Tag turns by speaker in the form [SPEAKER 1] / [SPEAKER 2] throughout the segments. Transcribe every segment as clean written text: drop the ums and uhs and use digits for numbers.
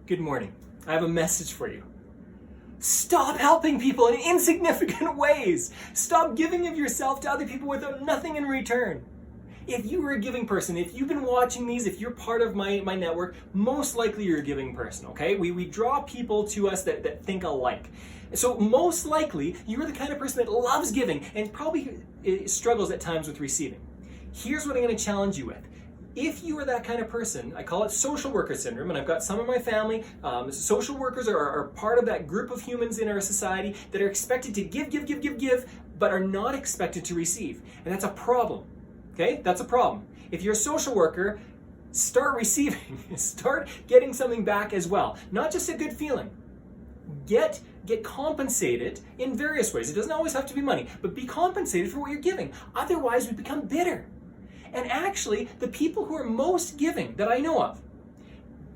[SPEAKER 1] Good morning. I have a message for you. Stop helping people in insignificant ways. Stop giving of yourself to other people without nothing in return. If you are a giving person, if you've been watching these, if you're part of my network, most likely you're a giving person, okay? We draw people to us that think alike. So most likely, you're the kind of person that loves giving and probably struggles at times with receiving. Here's what I'm going to challenge you with. If you are that kind of person, I call it social worker syndrome, and I've got some of my family, social workers are part of that group of humans in our society that are expected to give, but are not expected to receive. And that's a problem, okay? That's a problem. If you're a social worker, start receiving, start getting something back as well. Not just a good feeling. Get compensated in various ways. It doesn't always have to be money, but be compensated for what you're giving. Otherwise, we become bitter. And actually, the people who are most giving that I know of,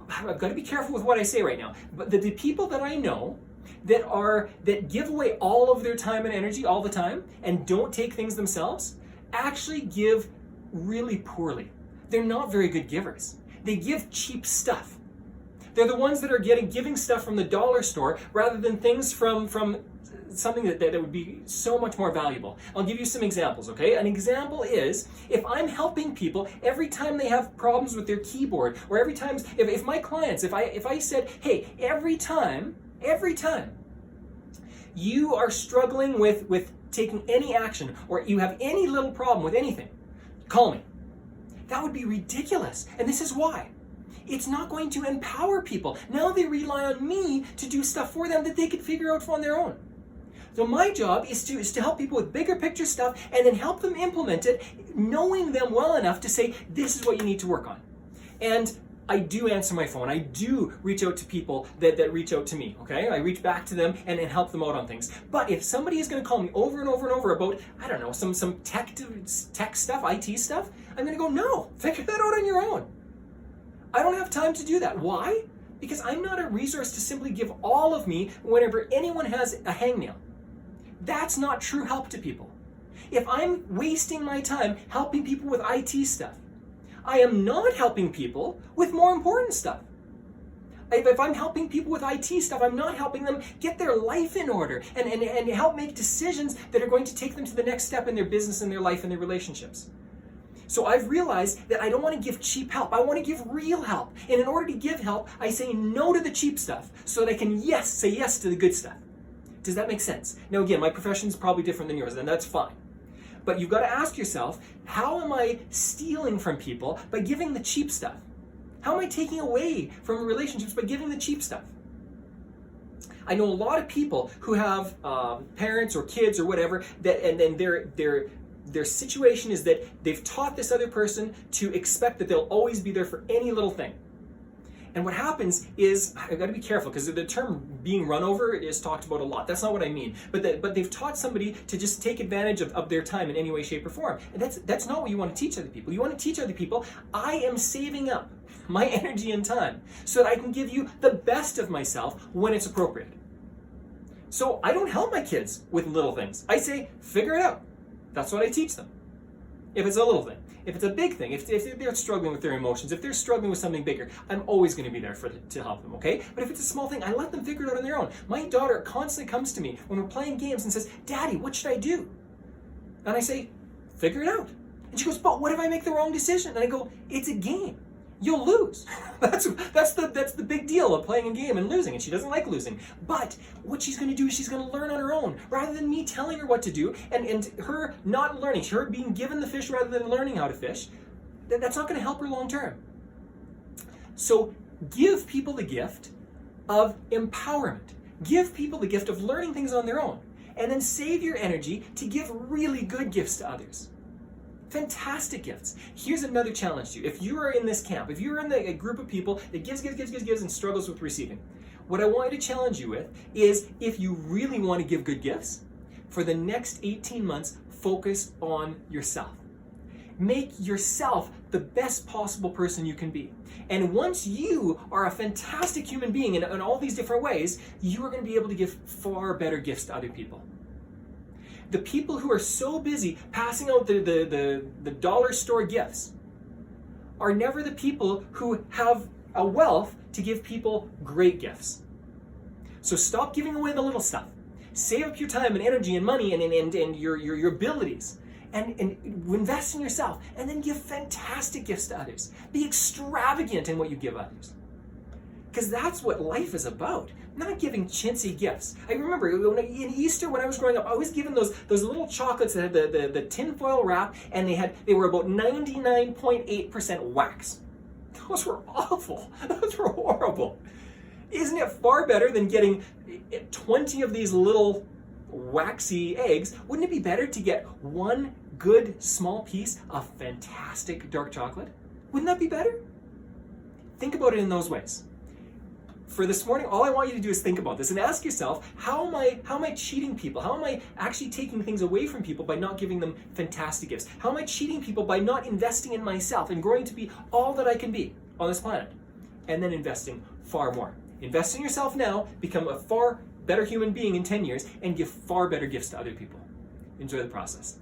[SPEAKER 1] I've got to be careful with what I say right now, but the people that I know that give away all of their time and energy all the time and don't take things themselves, actually give really poorly. They're not very good givers. They give cheap stuff. They're the ones that are giving stuff from the dollar store rather than things from something that would be so much more valuable. I'll give you some examples, okay? An example is, if I'm helping people every time they have problems with their keyboard, or every time, if my clients, if I said, hey, every time you are struggling with taking any action, or you have any little problem with anything, call me. That would be ridiculous. And this is why. It's not going to empower people. Now they rely on me to do stuff for them that they could figure out on their own. So my job is to help people with bigger picture stuff and then help them implement it, knowing them well enough to say, this is what you need to work on. And I do answer my phone. I do reach out to people that reach out to me, okay? I reach back to them and help them out on things. But if somebody is going to call me over and over and over about, I don't know, some tech stuff, IT stuff, I'm going to go, no, figure that out on your own. I don't have time to do that. Why? Because I'm not a resource to simply give all of me whenever anyone has a hangnail. That's not true help to people. If I'm wasting my time helping people with IT stuff, I am not helping people with more important stuff. If I'm helping people with IT stuff, I'm not helping them get their life in order and help make decisions that are going to take them to the next step in their business and their life and their relationships. So I've realized that I don't want to give cheap help. I want to give real help. And in order to give help, I say no to the cheap stuff so that I can say yes to the good stuff. Does that make sense? Now again, my profession is probably different than yours, and that's fine. But you've got to ask yourself, how am I stealing from people by giving the cheap stuff? How am I taking away from relationships by giving the cheap stuff? I know a lot of people who have parents or kids or whatever, and then their situation is that they've taught this other person to expect that they'll always be there for any little thing. And what happens is, I've got to be careful because the term being run over is talked about a lot. That's not what I mean. But they've taught somebody to just take advantage of their time in any way, shape, or form. And that's not what you want to teach other people. You want to teach other people, I am saving up my energy and time so that I can give you the best of myself when it's appropriate. So I don't help my kids with little things. I say, figure it out. That's what I teach them. If it's a little thing. If it's a big thing, if they're struggling with their emotions, if they're struggling with something bigger, I'm always going to be there to help them, okay? But if it's a small thing, I let them figure it out on their own. My daughter constantly comes to me when we're playing games and says, Daddy, what should I do? And I say, figure it out. And she goes, but what if I make the wrong decision? And I go, it's a game. You'll lose. That's the big deal of playing a game and losing, and she doesn't like losing. But what she's going to do is she's going to learn on her own, rather than me telling her what to do, and her not learning, her being given the fish rather than learning how to fish. That's not going to help her long term. So give people the gift of empowerment. Give people the gift of learning things on their own, and then save your energy to give really good gifts to others. Fantastic gifts. Here's another challenge to you. If you are in this camp, if you're in a group of people that gives and struggles with receiving, what I want you to challenge you with is, if you really want to give good gifts, for the next 18 months, focus on yourself. Make yourself the best possible person you can be. And once you are a fantastic human being in all these different ways, you are going to be able to give far better gifts to other people. The people who are so busy passing out the dollar store gifts are never the people who have a wealth to give people great gifts. So stop giving away the little stuff. Save up your time and energy and money and your abilities and invest in yourself, and then give fantastic gifts to others. Be extravagant in what you give others. Because that's what life is about, not giving chintzy gifts. I remember in Easter when I was growing up, I was given those little chocolates that had the tinfoil wrap, and they were about 99.8% wax. Those were awful. Those were horrible. Isn't it far better than getting 20 of these little waxy eggs? Wouldn't it be better to get one good small piece of fantastic dark chocolate? Wouldn't that be better? Think about it in those ways. For this morning, all I want you to do is think about this and ask yourself, how am I cheating people? How am I actually taking things away from people by not giving them fantastic gifts? How am I cheating people by not investing in myself and growing to be all that I can be on this planet? And then investing far more. Invest in yourself now, become a far better human being in 10 years, and give far better gifts to other people. Enjoy the process.